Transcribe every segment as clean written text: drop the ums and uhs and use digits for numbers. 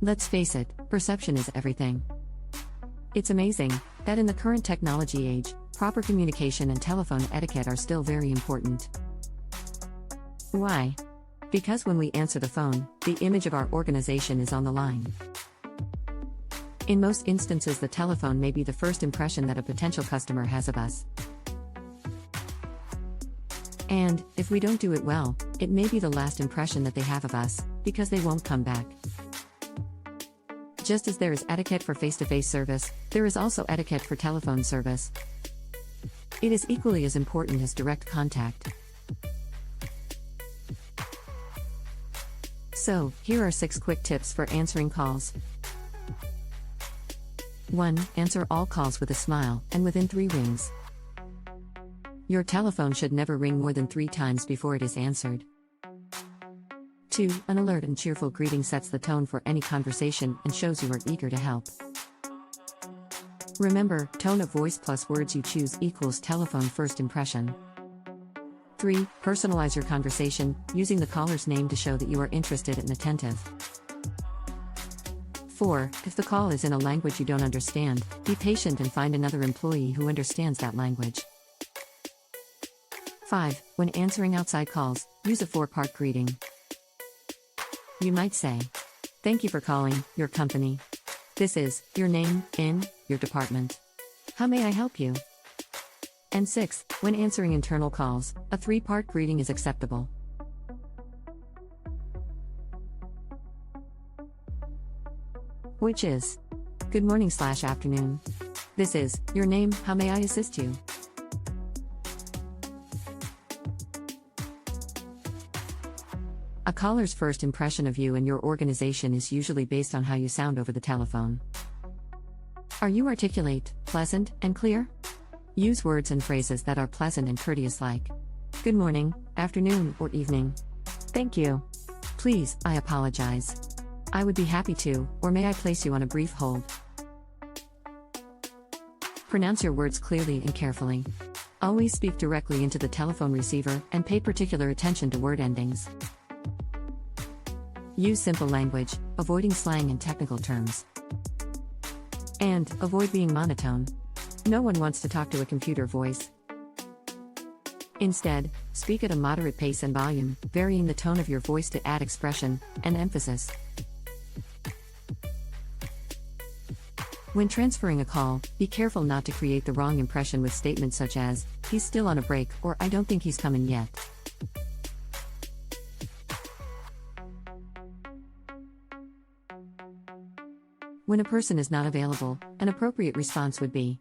Let's face it, perception is everything. It's amazing that in the current technology age, proper communication and telephone etiquette are still very important. Why? Because when we answer the phone, the image of our organization is on the line. In most instances, the telephone may be the first impression that a potential customer has of us. And, if we don't do it well, it may be the last impression that they have of us, because they won't come back. Just as there is etiquette for face-to-face service, there is also etiquette for telephone service. It is equally as important as direct contact. So, here are 6 quick tips for answering calls. 1. Answer all calls with a smile, and within 3 rings. Your telephone should never ring more than 3 times before it is answered. 2. An alert and cheerful greeting sets the tone for any conversation and shows you are eager to help. Remember, tone of voice plus words you choose equals telephone first impression. 3. Personalize your conversation, using the caller's name to show that you are interested and attentive. 4. If the call is in a language you don't understand, be patient and find another employee who understands that language. 5. When answering outside calls, use a 4-part greeting. You might say, "Thank you for calling your company. This is your name in your department. How may I help you?" And 6. When answering internal calls, a 3-part greeting is acceptable. Which is, "Good morning/afternoon. This is your name, how may I assist you?" A caller's first impression of you and your organization is usually based on how you sound over the telephone. Are you articulate, pleasant, and clear? Use words and phrases that are pleasant and courteous like, "Good morning, afternoon, or evening. Thank you. Please, I apologize. I would be happy to, or may I place you on a brief hold?" Pronounce your words clearly and carefully. Always speak directly into the telephone receiver and pay particular attention to word endings. Use simple language, avoiding slang and technical terms. And, avoid being monotone. No one wants to talk to a computer voice. Instead, speak at a moderate pace and volume, varying the tone of your voice to add expression and emphasis. When transferring a call, be careful not to create the wrong impression with statements such as, "He's still on a break," or "I don't think he's coming yet." When a person is not available, an appropriate response would be,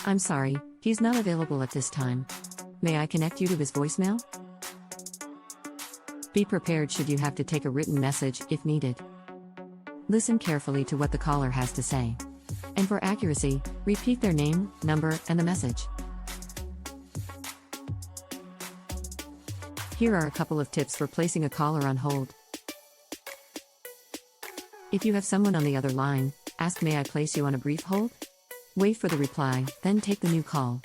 "I'm sorry, he's not available at this time. May I connect you to his voicemail?" Be prepared should you have to take a written message if needed. Listen carefully to what the caller has to say. And for accuracy, repeat their name, number, and the message. Here are a couple of tips for placing a caller on hold. If you have someone on the other line, ask, "May I place you on a brief hold?" Wait for the reply, then take the new call.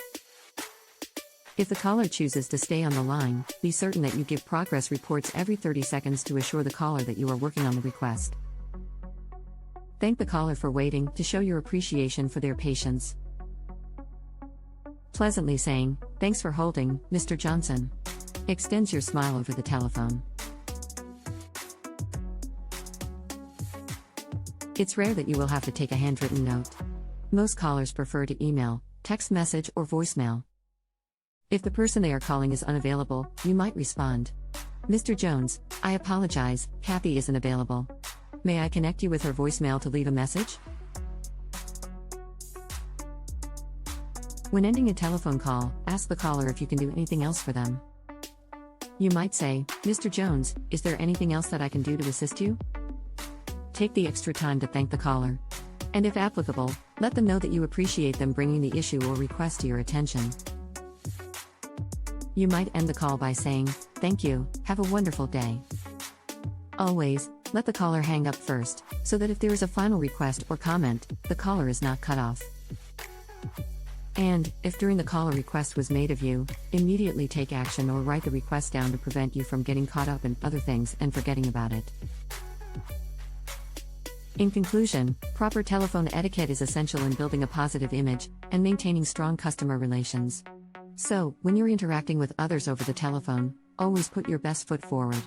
If the caller chooses to stay on the line, be certain that you give progress reports every 30 seconds to assure the caller that you are working on the request. Thank the caller for waiting to show your appreciation for their patience. Pleasantly saying, "Thanks for holding, Mr. Johnson," extends your smile over the telephone. It's rare that you will have to take a handwritten note. Most callers prefer to email, text message, or voicemail. If the person they are calling is unavailable, you might respond, "Mr. Jones, I apologize, Kathy isn't available. May I connect you with her voicemail to leave a message?" When ending a telephone call, ask the caller if you can do anything else for them. You might say, "Mr. Jones, is there anything else that I can do to assist you?" Take the extra time to thank the caller. And if applicable, let them know that you appreciate them bringing the issue or request to your attention. You might end the call by saying, "Thank you, have a wonderful day." Always, let the caller hang up first, so that if there is a final request or comment, the caller is not cut off. And, if during the call a request was made of you, immediately take action or write the request down to prevent you from getting caught up in other things and forgetting about it. In conclusion, proper telephone etiquette is essential in building a positive image and maintaining strong customer relations. So, when you're interacting with others over the telephone, always put your best foot forward.